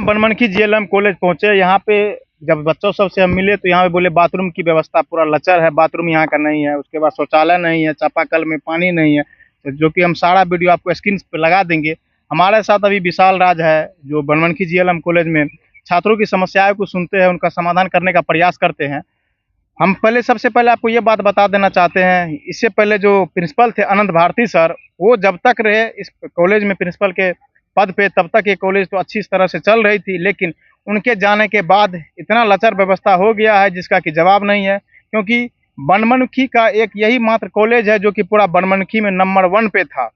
Banmankhi GLM college पहुंचे। यहाँ पे जब बच्चों सब से हम मिले तो यहाँ पे बोले बाथरूम की व्यवस्था पूरा लचर है, बाथरूम यहाँ का नहीं है, उसके बाद शौचालय नहीं है, चापाकल में पानी नहीं है, तो जो कि हम सारा वीडियो आपको स्क्रीन पे लगा देंगे। हमारे साथ अभी विशाल राज है, जो बनमनखी जीएलएम कॉलेज में छात्रों की समस्याओं को सुनते हैं, उनका समाधान करने का प्रयास करते हैं। हम सबसे पहले आपको ये बात बता देना चाहते हैं, इससे पहले जो प्रिंसिपल थे अनंत भारती सर, वो जब तक रहे इस कॉलेज में प्रिंसिपल के पद पे, तब तक ये कॉलेज तो अच्छी तरह से चल रही थी, लेकिन उनके जाने के बाद इतना लचर व्यवस्था हो गया है जिसका कि जवाब नहीं है। क्योंकि बनमनखी का एक यही मात्र कॉलेज है जो कि पूरा बनमनखी में नंबर 1 पे था,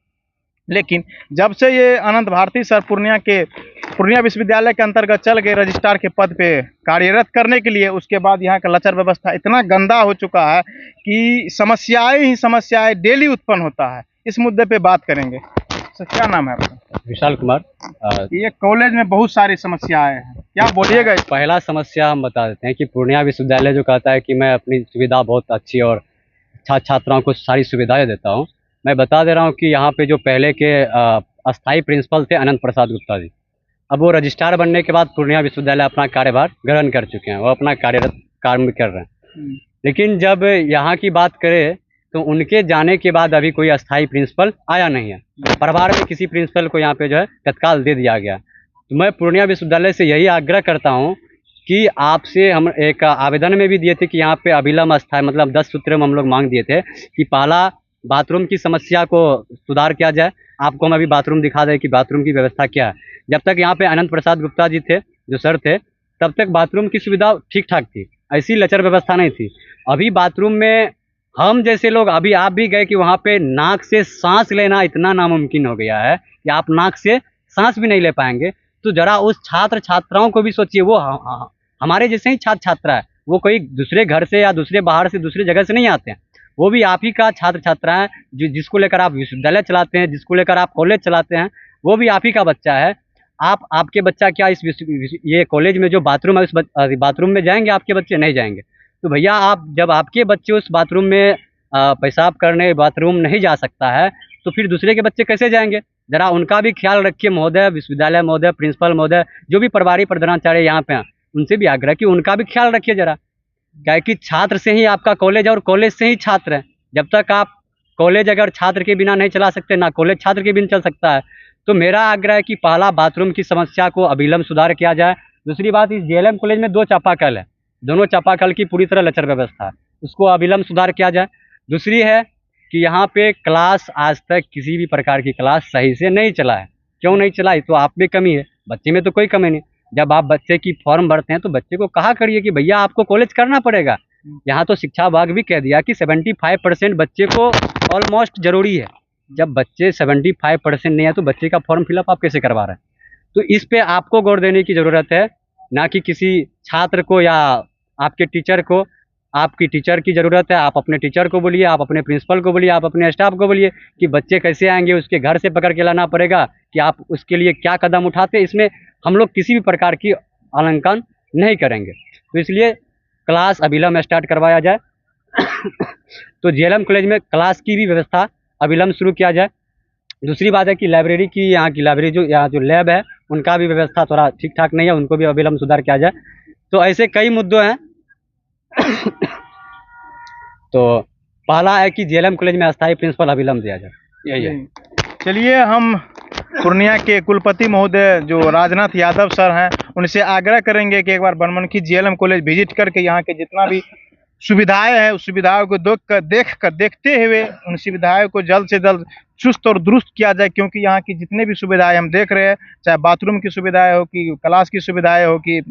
लेकिन जब से ये अनंत भारती सर पूर्णिया विश्वविद्यालय के अंतर्गत चल गए रजिस्ट्रार के पद पे कार्यरत करने के लिए, उसके बाद यहाँ का लचर व्यवस्था इतना गंदा हो चुका है कि समस्याएं ही समस्याएं डेली उत्पन्न होता है। इस मुद्दे पे बात करेंगे। सर, क्या नाम है आपका? विशाल कुमार। ये कॉलेज में बहुत सारी समस्याएं हैं, क्या बोलिएगा? पहला समस्या हम बता देते हैं कि पूर्णिया विश्वविद्यालय जो कहता है कि मैं अपनी सुविधा बहुत अच्छी और छात्राओं को सारी सुविधाएं देता हूं, मैं बता दे रहा हूं कि यहाँ पे जो पहले के अस्थाई प्रिंसिपल थे अनंत प्रसाद गुप्ता जी, अब वो रजिस्ट्रार बनने के बाद पूर्णिया विश्वविद्यालय अपना कार्यभार ग्रहण कर चुके हैं, वो अपना कार्यरत कार्य कर रहे हैं। लेकिन जब यहाँ की बात करें तो उनके जाने के बाद अभी कोई अस्थाई प्रिंसिपल आया नहीं है। परिवार में किसी प्रिंसिपल को यहाँ पे जो है तत्काल दे दिया गया। तो मैं पूर्णिया विश्वविद्यालय से यही आग्रह करता हूँ कि आपसे हम एक आवेदन में भी दिए थे कि यहाँ पे अभिलंब अस्थाई मतलब 10 सूत्रों में हम लोग मांग दिए थे कि पहला बाथरूम की समस्या को सुधार किया जाए। आपको हम अभी बाथरूम दिखा दें कि बाथरूम की व्यवस्था क्या है। जब तक यहाँ पे अनंत प्रसाद गुप्ता जी थे, जो सर थे, तब तक बाथरूम की सुविधा ठीक ठाक थी, ऐसी लचर व्यवस्था नहीं थी। अभी बाथरूम में हम जैसे लोग, अभी आप भी गए कि वहाँ पे नाक से सांस लेना इतना नामुमकिन हो गया है कि आप नाक से सांस भी नहीं ले पाएंगे। तो जरा उस छात्र छात्राओं को भी सोचिए, वो हमारे जैसे ही छात्र छात्रा है, वो कोई दूसरे घर से या दूसरे बाहर से दूसरी जगह से नहीं आते हैं, वो भी आप ही का छात्र छात्रा है, जिसको लेकर आप विश्वविद्यालय चलाते हैं, जिसको लेकर आप कॉलेज चलाते हैं, वो भी आप ही का बच्चा है। आपके बच्चा क्या इस ये कॉलेज में जो बाथरूम है उस बाथरूम में जाएंगे? आपके बच्चे नहीं जाएंगे। तो भैया, आप जब आपके बच्चे उस बाथरूम में पेशाब करने बाथरूम नहीं जा सकता है, तो फिर दूसरे के बच्चे कैसे जाएंगे? जरा उनका भी ख्याल रखिए महोदय, विश्वविद्यालय महोदय, प्रिंसिपल महोदय, जो भी प्रभारी प्रधानाचार्य यहाँ पे हैं, उनसे भी आग्रह कि उनका भी ख्याल रखिए जरा। क्या कि छात्र से ही आपका कॉलेज है और कॉलेज से ही छात्र है। जब तक आप कॉलेज अगर छात्र के बिना नहीं चला सकते, ना कॉलेज छात्र के बिना चल सकता है। तो मेरा आग्रह है कि पहला बाथरूम की समस्या को अविलंब सुधार किया जाए। दूसरी बात, इस जीएलएम कॉलेज में 2 चापाकल है, दोनों चापाकल की पूरी तरह लचर व्यवस्था है, उसको अविलंब सुधार किया जाए। दूसरी है कि यहाँ पे क्लास आज तक किसी भी प्रकार की क्लास सही से नहीं चला है। क्यों नहीं चला? तो आप में कमी है, बच्चे में तो कोई कमी नहीं। जब आप बच्चे की फॉर्म भरते हैं तो बच्चे को कहा करिए कि भैया आपको कॉलेज करना पड़ेगा। यहाँ तो शिक्षा विभाग भी कह दिया कि 75% बच्चे को ऑलमोस्ट जरूरी है। जब बच्चे 75% नहीं है तो बच्चे का फॉर्म फिलअप आप कैसे करवा रहे हैं? तो इस पे आपको गौर देने की ज़रूरत है, ना कि किसी छात्र को या आपके टीचर को। आपकी टीचर की ज़रूरत है, आप अपने टीचर को बोलिए, आप अपने प्रिंसिपल को बोलिए, आप अपने स्टाफ को बोलिए कि बच्चे कैसे आएंगे, उसके घर से पकड़ के लाना पड़ेगा कि आप उसके लिए क्या कदम उठाते। इसमें हम लोग किसी भी प्रकार की आंकलन नहीं करेंगे। तो इसलिए क्लास अविलंब स्टार्ट करवाया जाए। तो जीएलएम कॉलेज में क्लास की भी व्यवस्था अविलंब शुरू किया जाए। दूसरी बात है कि लाइब्रेरी की, यहाँ की लाइब्रेरी यहाँ जो लैब है, उनका भी व्यवस्था थोड़ा ठीक ठाक नहीं है, उनको भी अविलंब सुधार किया जाए। तो ऐसे कई मुद्दे हैं। तो पहला है कि जीएलएम कॉलेज में अस्थायी प्रिंसिपल अविलंब दिया जाए, यही है। चलिए, हम पूर्णिया के कुलपति महोदय जो राजनाथ यादव सर हैं, उनसे आग्रह करेंगे कि एक बार बनमनखी जीएलएम कॉलेज विजिट करके यहाँ के जितना भी सुविधाएं हैं उस सुविधाओं को देखते हुए उन सुविधाओं को जल्द से जल्द चुस्त और दुरुस्त किया जाए। क्योंकि यहाँ की जितने भी सुविधाएं हम देख रहे हैं, चाहे बाथरूम की सुविधाएं हो, कि क्लास की सुविधाएं हो, कि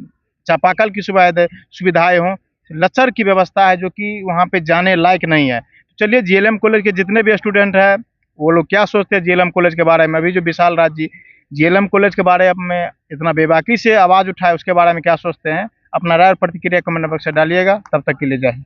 चापाकल की सुविधाएं हों, लचर की व्यवस्था है जो कि वहाँ पे जाने लायक नहीं है। चलिए, जीएलएम कॉलेज के जितने भी स्टूडेंट हैं वो लोग क्या सोचते हैं जीएलएम कॉलेज के बारे में, अभी जो विशाल राज जी जीएलएम कॉलेज के बारे में इतना बेबाकी से आवाज़ उठाए, उसके बारे में क्या सोचते हैं, अपना राय और प्रतिक्रिया कमेंट बॉक्स से डालिएगा। तब तक के लिए जय हिंद।